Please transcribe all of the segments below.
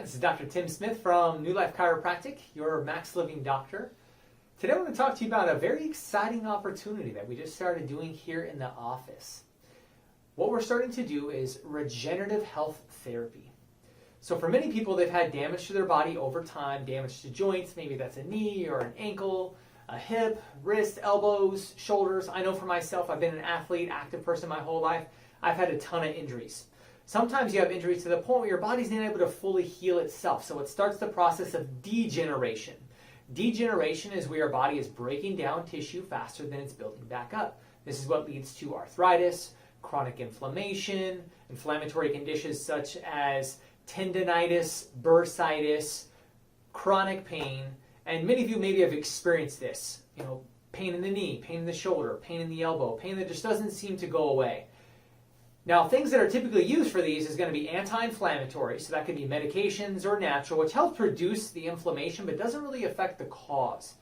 This is Dr. Tim Smith from New Life Chiropractic, your max living doctor. Today I'm going to talk to you about a very exciting opportunity that we just started doing here in the office. What we're starting to do is regenerative health therapy. So for many people, they've had damage to their body over time, damage to joints, maybe that's a knee or an ankle, a hip, wrist, elbows, shoulders. I know for myself, I've been an athlete, active person my whole life. I've had a ton of injuries. Sometimes you have injuries to the point where your body's not able to fully heal itself. So it starts the process of degeneration. Degeneration is where your body is breaking down tissue faster than it's building back up. This is what leads to arthritis, chronic inflammation, inflammatory conditions such as tendinitis, bursitis, chronic pain, and many of you maybe have experienced this. Pain in the knee, pain in the shoulder, pain in the elbow, pain that just doesn't seem to go away. Now, things that are typically used for these is going to be anti-inflammatory, so that could be medications or natural, which helps reduce the inflammation but doesn't really affect the cause.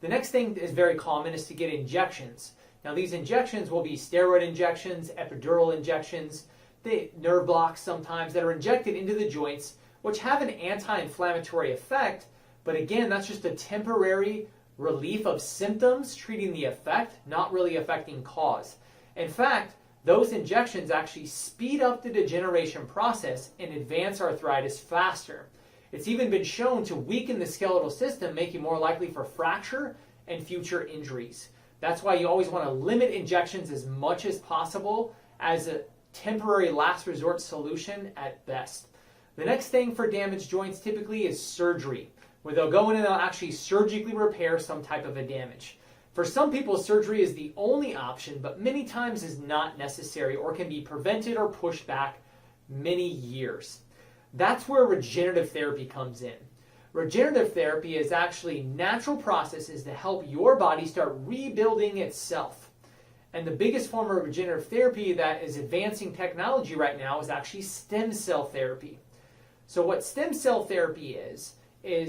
The next thing that is very common is to get injections. Now, these injections will be steroid injections, epidural injections, the nerve blocks sometimes that are injected into the joints, which have an anti-inflammatory effect, but again, that's just a temporary relief of symptoms, treating the effect, not really affecting cause. In fact, those injections actually speed up the degeneration process and advance arthritis faster. It's even been shown to weaken the skeletal system, make you more likely for fracture and future injuries. That's why you always want to limit injections as much as possible as a temporary last resort solution at best. The next thing for damaged joints typically is surgery, where they'll go in and they'll actually surgically repair some type of a damage. For some people, surgery is the only option, but many times is not necessary or can be prevented or pushed back many years. That's where regenerative therapy comes in. Regenerative therapy is actually natural processes to help your body start rebuilding itself. And the biggest form of regenerative therapy that is advancing technology right now is actually stem cell therapy. So what stem cell therapy is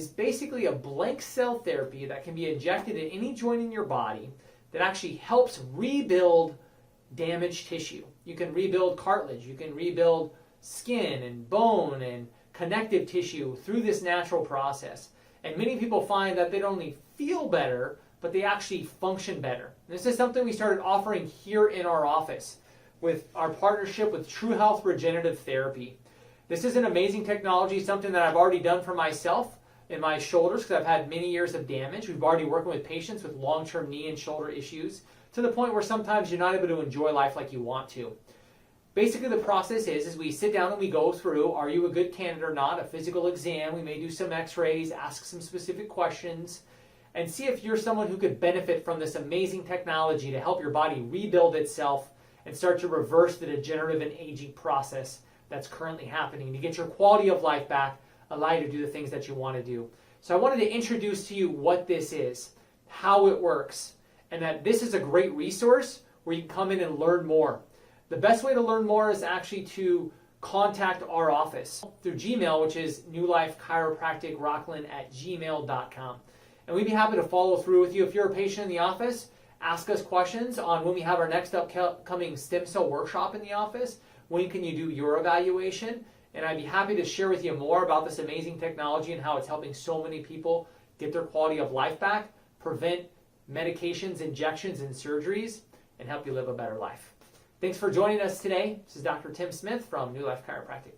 basically a blank cell therapy that can be injected in any joint in your body that actually helps rebuild damaged tissue. You can rebuild cartilage, you can rebuild skin and bone and connective tissue through this natural process. And many people find that they don't only feel better, but they actually function better. This is something we started offering here in our office with our partnership with True Health Regenerative Therapy. This is an amazing technology, something that I've already done for myself in my shoulders because I've had many years of damage. We've already working with patients with long-term knee and shoulder issues to the point where sometimes you're not able to enjoy life like you want to. Basically, the process is we sit down and we go through, are you a good candidate or not, a physical exam. We may do some x-rays, ask some specific questions, and see if you're someone who could benefit from this amazing technology to help your body rebuild itself and start to reverse the degenerative and aging process that's currently happening to get your quality of life back, allow you to do the things that you want to do. So I wanted to introduce to you what this is, how it works, and that this is a great resource where you can come in and learn more. The best way to learn more is actually to contact our office through Gmail, which is newlifechiropracticrocklin@gmail.com. And we'd be happy to follow through with you. If you're a patient in the office, ask us questions on when we have our next upcoming stem cell workshop in the office. When can you do your evaluation? And I'd be happy to share with you more about this amazing technology and how it's helping so many people get their quality of life back, prevent medications, injections, and surgeries, and help you live a better life. Thanks for joining us today. This is Dr. Tim Smith from New Life Chiropractic.